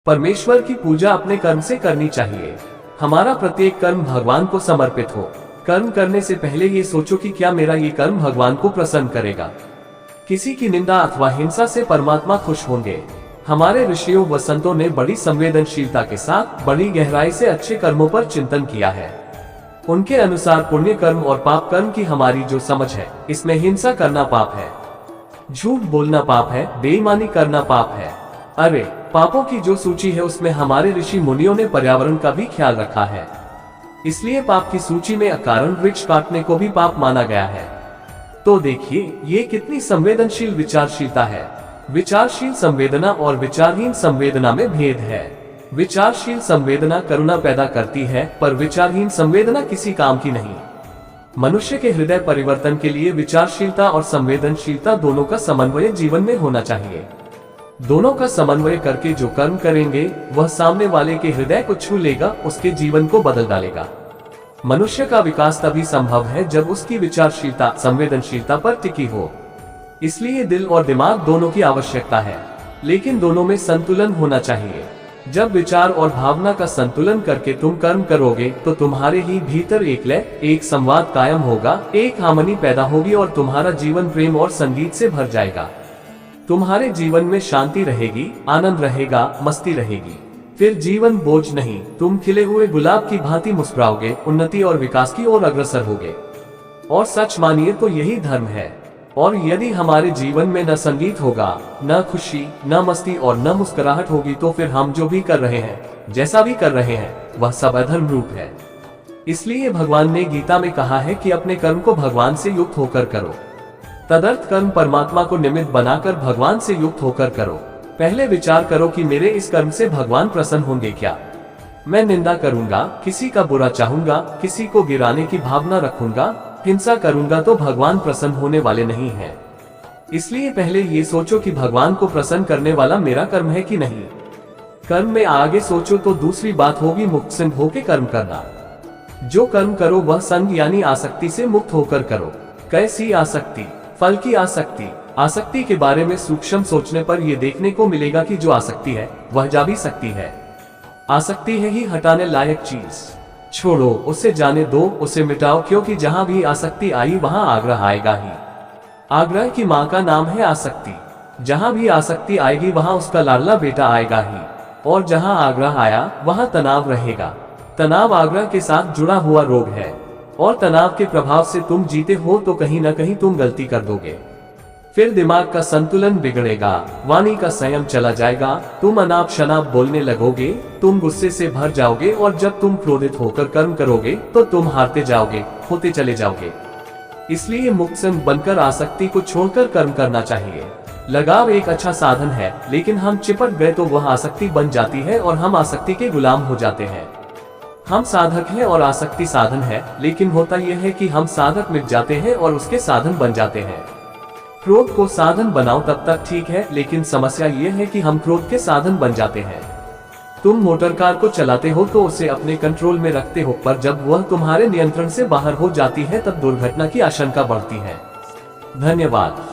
परमेश्वर की पूजा अपने कर्म से करनी चाहिए। हमारा प्रत्येक कर्म भगवान को समर्पित हो। कर्म करने से पहले ये सोचो कि क्या मेरा ये कर्म भगवान को प्रसन्न करेगा। किसी की निंदा अथवा हिंसा से परमात्मा खुश होंगे। हमारे ऋषियों व संतों ने बड़ी संवेदनशीलता के साथ बड़ी गहराई से अच्छे कर्मों पर चिंतन किया है। उनके अनुसार पुण्य कर्म और पाप कर्म की हमारी जो समझ है, इसमें हिंसा करना पाप है, झूठ बोलना पाप है, बेईमानी करना पाप है। अरे पापों की जो सूची है उसमें हमारे ऋषि मुनियों ने पर्यावरण का भी ख्याल रखा है। इसलिए पाप की सूची में अकारण वृक्ष काटने को भी पाप माना गया है। तो देखिए ये कितनी संवेदनशील विचारशीलता है। विचारशील संवेदना और विचारहीन संवेदना में भेद है। विचारशील संवेदना करुणा पैदा करती है, पर विचारहीन संवेदना किसी काम की नहीं। मनुष्य के हृदय परिवर्तन के लिए विचारशीलता और संवेदनशीलता दोनों का समन्वय जीवन में होना चाहिए। दोनों का समन्वय करके जो कर्म करेंगे वह सामने वाले के हृदय को छू लेगा, उसके जीवन को बदल डालेगा। मनुष्य का विकास तभी संभव है जब उसकी विचारशीलता संवेदनशीलता पर टिकी हो। इसलिए दिल और दिमाग दोनों की आवश्यकता है, लेकिन दोनों में संतुलन होना चाहिए। जब विचार और भावना का संतुलन करके तुम कर्म करोगे तो तुम्हारे ही भीतर एक लय, एक संवाद कायम होगा, एक हार्मनी पैदा होगी और तुम्हारा जीवन प्रेम और संगीत से भर जाएगा। तुम्हारे जीवन में शांति रहेगी, आनंद रहेगा, मस्ती रहेगी। फिर जीवन बोझ नहीं, तुम खिले हुए गुलाब की भांति मुस्कुराओगे, उन्नति और विकास की ओर अग्रसर होगे। और सच मानिए तो यही धर्म है। और यदि हमारे जीवन में न संगीत होगा, न खुशी, न मस्ती और न मुस्कुराहट होगी तो फिर हम जो भी कर रहे हैं, जैसा भी कर रहे हैं, वह सब अधर्म रूप है। इसलिए भगवान ने गीता में कहा है कि अपने कर्म को भगवान से युक्त होकर करो। तदर्थ कर्म परमात्मा को निमित्त बनाकर भगवान से युक्त होकर करो। पहले विचार करो कि मेरे इस कर्म से भगवान प्रसन्न होंगे क्या। मैं निंदा करूंगा, किसी का बुरा चाहूंगा, किसी को गिराने की भावना रखूंगा, हिंसा करूंगा तो भगवान प्रसन्न होने वाले नहीं हैं। इसलिए पहले ये सोचो कि भगवान को प्रसन्न करने वाला मेरा कर्म है कि नहीं। कर्म में आगे सोचो तो दूसरी बात होगी मुक्त संग होकर कर्म करना। जो कर्म करो वह संग यानी आसक्ति से मुक्त होकर करो। कैसी आसक्ति? फल की आसक्ति। आसक्ति के बारे में सूक्ष्म सोचने पर यह देखने को मिलेगा कि जो आसक्ति है वह जा भी सकती है। आसक्ति है ही हटाने लायक चीज। छोड़ो, उसे जाने दो, उसे मिटाओ, क्योंकि जहां भी आसक्ति आई वहां आग्रह आएगा ही। आग्रह की मां का नाम है आसक्ति। जहां भी आसक्ति आएगी वहां उसका लाडला बेटा आएगा ही। और जहां आग्रह आया वहां तनाव रहेगा। तनाव आग्रह के साथ जुड़ा हुआ रोग है, और तनाव के प्रभाव से तुम जीते हो तो कहीं न कहीं तुम गलती कर दोगे। फिर दिमाग का संतुलन बिगड़ेगा, वाणी का संयम चला जाएगा, तुम अनाप शनाप बोलने लगोगे, तुम गुस्से से भर जाओगे और जब तुम क्रोधित होकर कर्म करोगे तो तुम हारते जाओगे, होते चले जाओगे। इसलिए मुक्त संग बनकर आसक्ति को छोड़कर कर्म करना चाहिए। लगाव एक अच्छा साधन है, लेकिन हम चिपट गए तो वह आसक्ति बन जाती है और हम आसक्ति के गुलाम हो जाते हैं। हम साधक हैं और आसक्ति साधन है, लेकिन होता यह है कि हम साधक मिट जाते हैं और उसके साधन बन जाते हैं। क्रोध को साधन बनाओ तब तक ठीक है, लेकिन समस्या यह है कि हम क्रोध के साधन बन जाते हैं। तुम मोटर कार को चलाते हो तो उसे अपने कंट्रोल में रखते हो, पर जब वह तुम्हारे नियंत्रण से बाहर हो जाती है तब दुर्घटना की आशंका बढ़ती है। धन्यवाद।